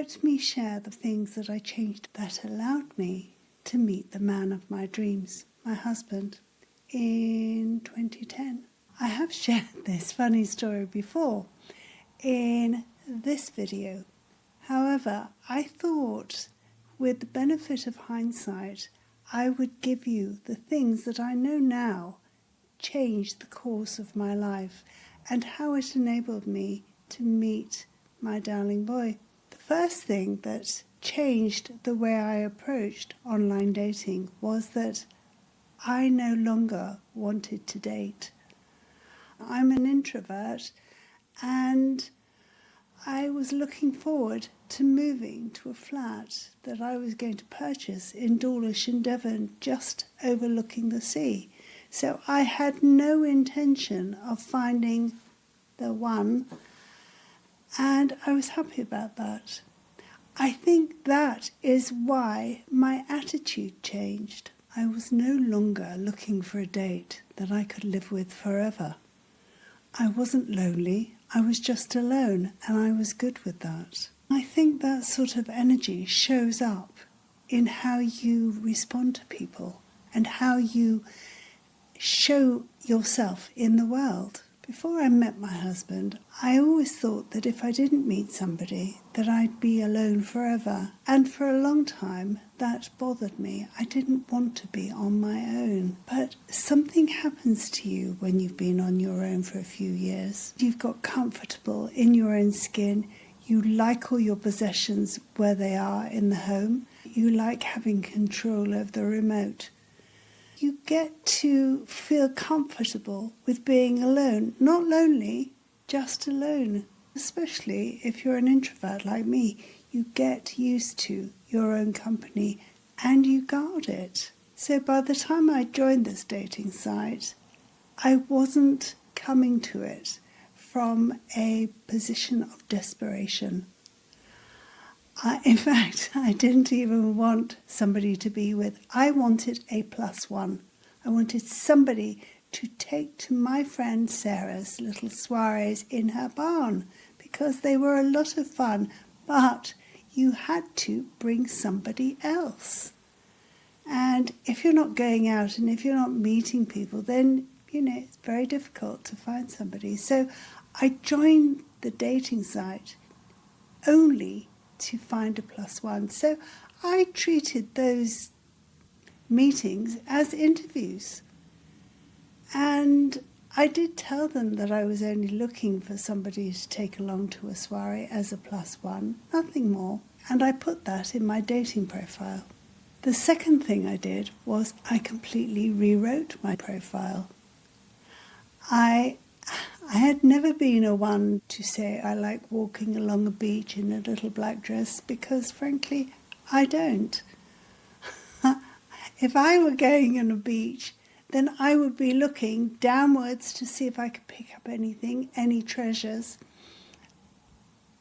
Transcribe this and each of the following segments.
let me share the things that I changed that allowed me to meet the man of my dreams, my husband, in 2010. I have shared this funny story before in this video. However, I thought with the benefit of hindsight, I would give you the things that I know now changed the course of my life and how it enabled me to meet my darling boy. The first thing that changed the way I approached online dating was that I no longer wanted to date. I'm an introvert and I was looking forward to moving to a flat that I was going to purchase in Dawlish in Devon, just overlooking the sea. So I had no intention of finding the one, and I was happy about that. I think that is why my attitude changed. I was no longer looking for a date that I could live with forever. I wasn't lonely, I was just alone, and I was good with that. I think that sort of energy shows up in how you respond to people and how you show yourself in the world. Before I met my husband, I always thought that if I didn't meet somebody, that I'd be alone forever. And for a long time, that bothered me. I didn't want to be on my own. But something happens to you when you've been on your own for a few years. You've got comfortable in your own skin. You like all your possessions where they are in the home. You like having control of the remote. You get to feel comfortable with being alone. Not lonely, just alone. Especially if you're an introvert like me, you get used to your own company and you guard it. So by the time I joined this dating site, I wasn't coming to it from a position of desperation. In fact, I didn't even want somebody to be with. I wanted a +1. I wanted somebody to take to my friend Sarah's little soirees in her barn because they were a lot of fun, but you had to bring somebody else. And if you're not going out and if you're not meeting people, then, it's very difficult to find somebody. So I joined the dating site only to find a +1. So I treated those meetings as interviews. And I did tell them that I was only looking for somebody to take along to a soiree as a +1, nothing more. And I put that in my dating profile. The second thing I did was I completely rewrote my profile. I had never been a one to say I like walking along a beach in a little black dress because, frankly, I don't. If I were going on a beach, then I would be looking downwards to see if I could pick up anything, any treasures,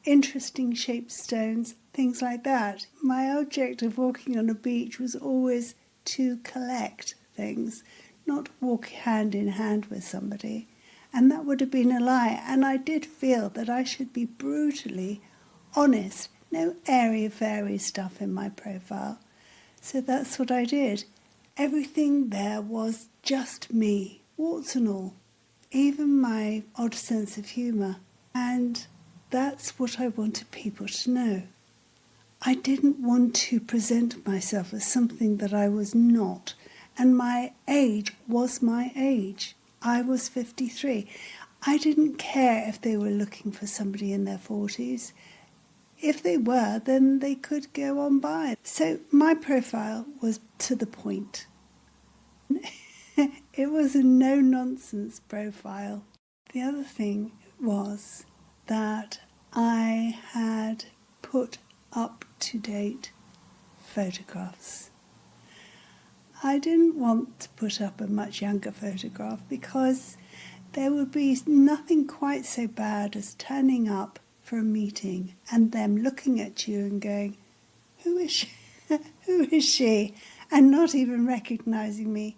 interesting shaped stones, things like that. My object of walking on a beach was always to collect things, not walk hand in hand with somebody. And that would have been a lie. And I did feel that I should be brutally honest. No airy-fairy stuff in my profile. So that's what I did. Everything there was just me, warts and all. Even my odd sense of humour. And that's what I wanted people to know. I didn't want to present myself as something that I was not. And my age was my age. I was 53. I didn't care if they were looking for somebody in their 40s. If they were, then they could go on by. So my profile was to the point. It was a no-nonsense profile. The other thing was that I had put up-to-date photographs. I didn't want to put up a much younger photograph because there would be nothing quite so bad as turning up for a meeting and them looking at you and going, who is she? Who is she? And not even recognising me.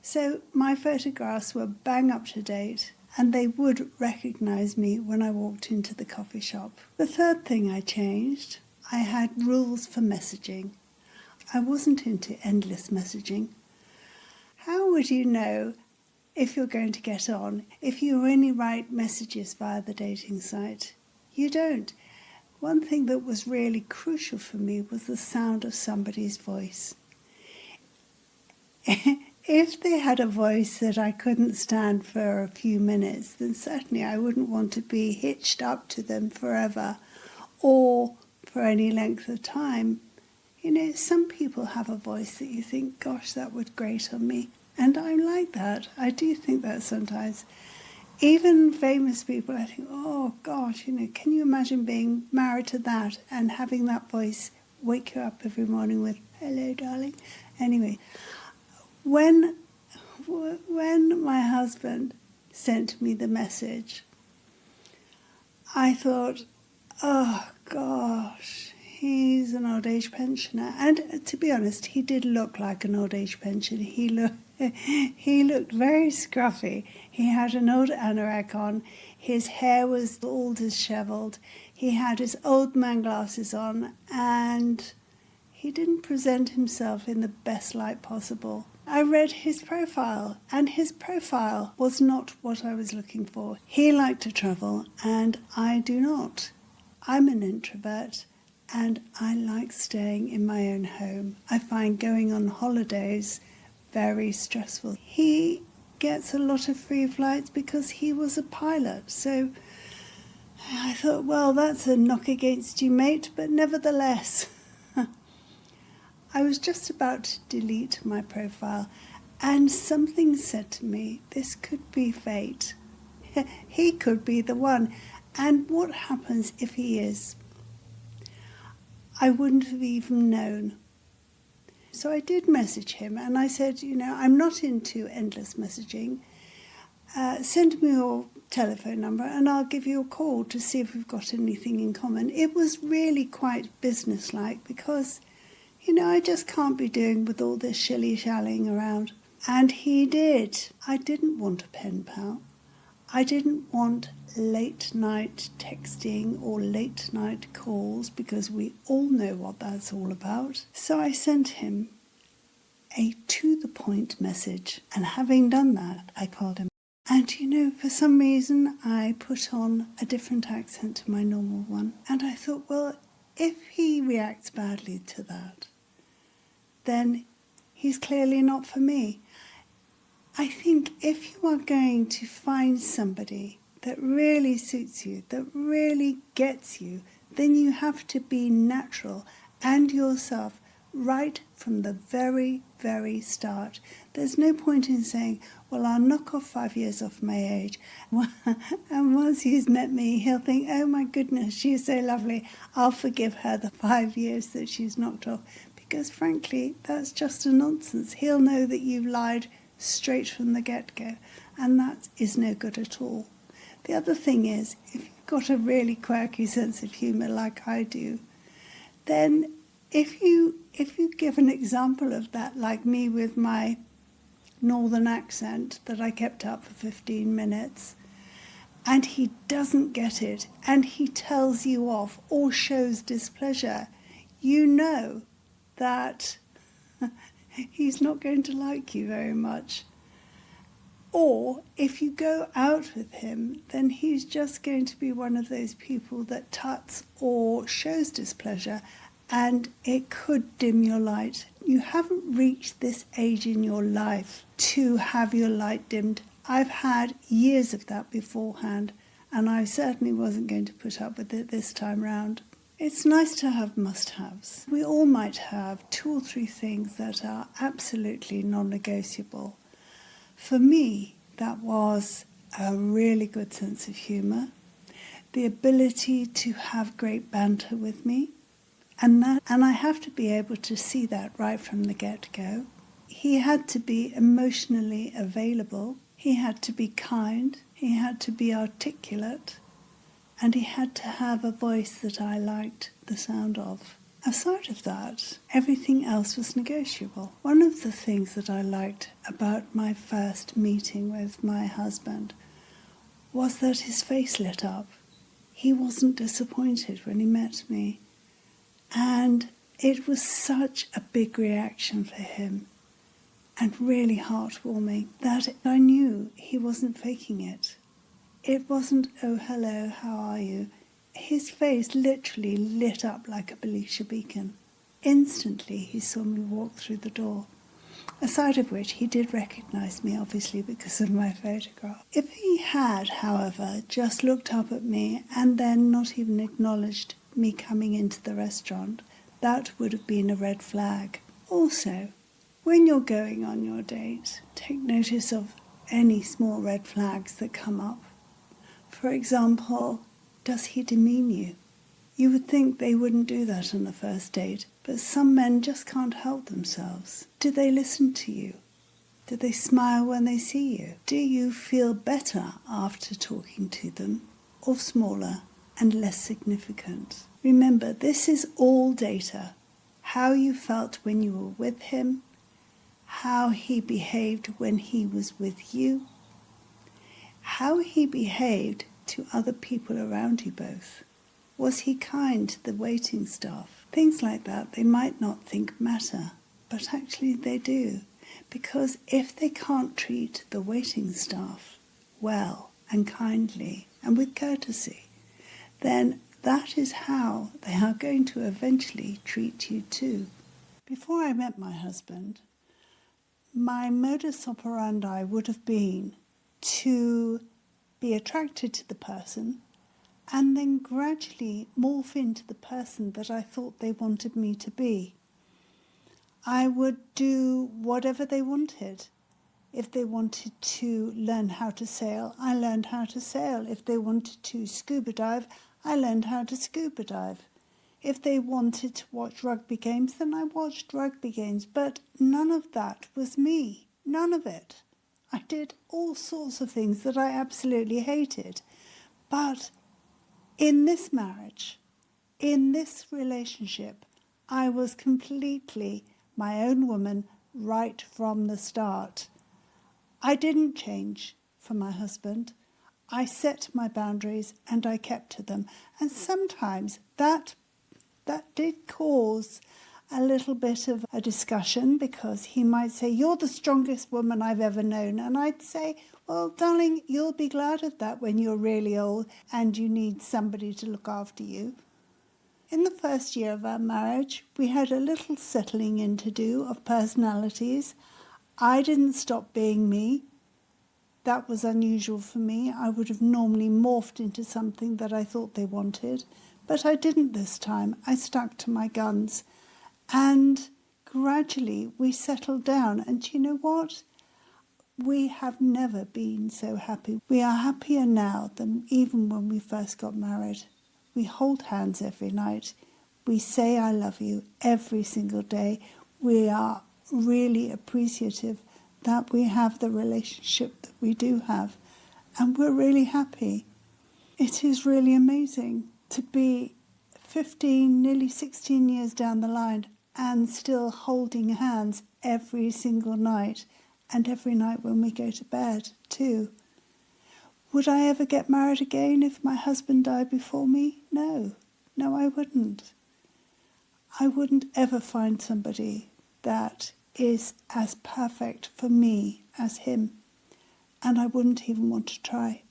So my photographs were bang up to date and they would recognise me when I walked into the coffee shop. The third thing I changed, I had rules for messaging. I wasn't into endless messaging. How would you know if you're going to get on if you only write messages via the dating site? You don't. One thing that was really crucial for me was the sound of somebody's voice. If they had a voice that I couldn't stand for a few minutes, then certainly I wouldn't want to be hitched up to them forever or for any length of time. You know, some people have a voice that you think, gosh, that would grate on me. And I'm like that. I do think that sometimes. Even famous people, I think, oh gosh, you know, can you imagine being married to that and having that voice wake you up every morning with, hello, darling? Anyway, when my husband sent me the message, I thought, oh gosh, he's an old age pensioner. And to be honest, he did look like an old age pensioner. He looked very scruffy. He had an old anorak on. His hair was all dishevelled. He had his old man glasses on, and he didn't present himself in the best light possible. I read his profile, and his profile was not what I was looking for. He liked to travel, and I do not. I'm an introvert, and I like staying in my own home. I find going on holidays very stressful. He gets a lot of free flights because he was a pilot, so I thought, well, that's a knock against you, mate, but nevertheless. I was just about to delete my profile, and something said to me, this could be fate. He could be the one. And what happens if he is? I wouldn't have even known. So I did message him, and I said, you know, I'm not into endless messaging. Send me your telephone number and I'll give you a call to see if we've got anything in common. It was really quite businesslike because, you know, I just can't be doing with all this shilly-shallying around. And he did. I didn't want a pen pal. I didn't want late-night texting or late-night calls because we all know what that's all about. So I sent him a to-the-point message. And having done that, I called him. And, you know, for some reason, I put on a different accent to my normal one. And I thought, well, if he reacts badly to that, then he's clearly not for me. I think if you are going to find somebody that really suits you, that really gets you, then you have to be natural and yourself right from the very, very start. There's no point in saying, well, I'll knock off 5 years off my age. And once he's met me, he'll think, oh my goodness, she's so lovely. I'll forgive her the 5 years that she's knocked off. Because frankly, that's just a nonsense. He'll know that you've lied straight from the get-go, and that is no good at all. The other thing is, if you've got a really quirky sense of humour like I do, then if you give an example of that, like me with my northern accent that I kept up for 15 minutes, and he doesn't get it, and he tells you off or shows displeasure, you know that he's not going to like you very much. Or if you go out with him, then he's just going to be one of those people that tuts or shows displeasure, and it could dim your light. You haven't reached this age in your life to have your light dimmed. I've had years of that beforehand, and I certainly wasn't going to put up with it this time round. It's nice to have must-haves. We all might have 2 or 3 things that are absolutely non-negotiable. For me, that was a really good sense of humour, the ability to have great banter with me, and I have to be able to see that right from the get-go. He had to be emotionally available, he had to be kind, he had to be articulate, and he had to have a voice that I liked the sound of. Aside of that, everything else was negotiable. One of the things that I liked about my first meeting with my husband was that his face lit up. He wasn't disappointed when he met me. And it was such a big reaction for him and really heartwarming that I knew he wasn't faking it. It wasn't, "Oh, hello, how are you?" His face literally lit up like a Belisha beacon. Instantly he saw me walk through the door, aside of which he did recognise me, obviously, because of my photograph. If he had, however, just looked up at me and then not even acknowledged me coming into the restaurant, that would have been a red flag. Also, when you're going on your date, take notice of any small red flags that come up. For example, does he demean you? You would think they wouldn't do that on the first date, but some men just can't help themselves. Do they listen to you? Do they smile when they see you? Do you feel better after talking to them, or smaller and less significant? Remember, this is all data. How you felt when you were with him, how he behaved when he was with you, how he behaved to other people around you both. Was he kind to the waiting staff? Things like that they might not think matter, but actually they do. Because if they can't treat the waiting staff well and kindly and with courtesy, then that is how they are going to eventually treat you too. Before I met my husband, my modus operandi would have been to be attracted to the person and then gradually morph into the person that I thought they wanted me to be. I would do whatever they wanted. If they wanted to learn how to sail, I learned how to sail. If they wanted to scuba dive, I learned how to scuba dive. If they wanted to watch rugby games, then I watched rugby games. But none of that was me. None of it. I did all sorts of things that I absolutely hated. But in this marriage, in this relationship, I was completely my own woman right from the start. I didn't change for my husband. I set my boundaries and I kept to them. And sometimes that did cause a little bit of a discussion, because he might say, "You're the strongest woman I've ever known." And I'd say, "Well, darling, you'll be glad of that when you're really old and you need somebody to look after you." In the first year of our marriage, we had a little settling in to do of personalities. I didn't stop being me. That was unusual for me. I would have normally morphed into something that I thought they wanted, but I didn't this time. I stuck to my guns. And gradually we settled down. And you know what? We have never been so happy. We are happier now than even when we first got married. We hold hands every night. We say "I love you" every single day. We are really appreciative that we have the relationship that we do have. And we're really happy. It is really amazing to be 15, nearly 16 years down the line and still holding hands every single night, and every night when we go to bed too. Would I ever get married again if my husband died before me? No, I wouldn't. I wouldn't ever find somebody that is as perfect for me as him, and I wouldn't even want to try.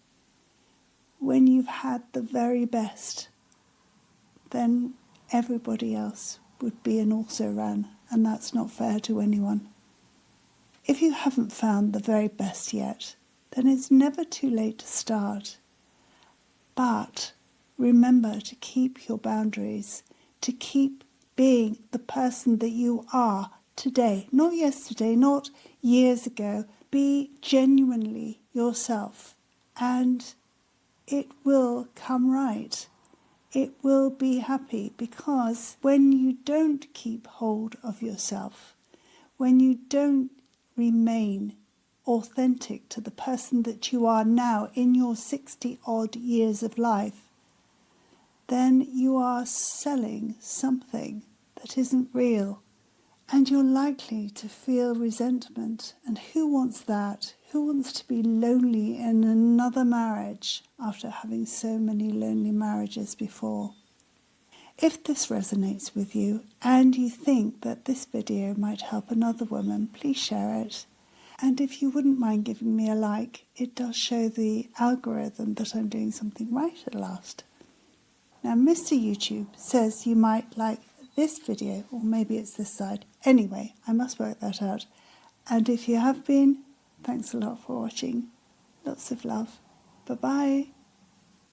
When you've had the very best, then everybody else would be an also-ran, and that's not fair to anyone. If you haven't found the very best yet, then it's never too late to start. But remember to keep your boundaries, to keep being the person that you are today, not yesterday, not years ago. Be genuinely yourself, and it will come right. It will be happy, because when you don't keep hold of yourself, when you don't remain authentic to the person that you are now in your 60-odd years of life, then you are selling something that isn't real, and you're likely to feel resentment. And who wants that? Who wants to be lonely in another marriage after having so many lonely marriages before? If this resonates with you and you think that this video might help another woman, please share it. And if you wouldn't mind giving me a like, it does show the algorithm that I'm doing something right at last. Now, Mr. YouTube says you might like this video, or maybe it's this side. Anyway, I must work that out. And if you have been, thanks a lot for watching. Lots of love. Bye-bye.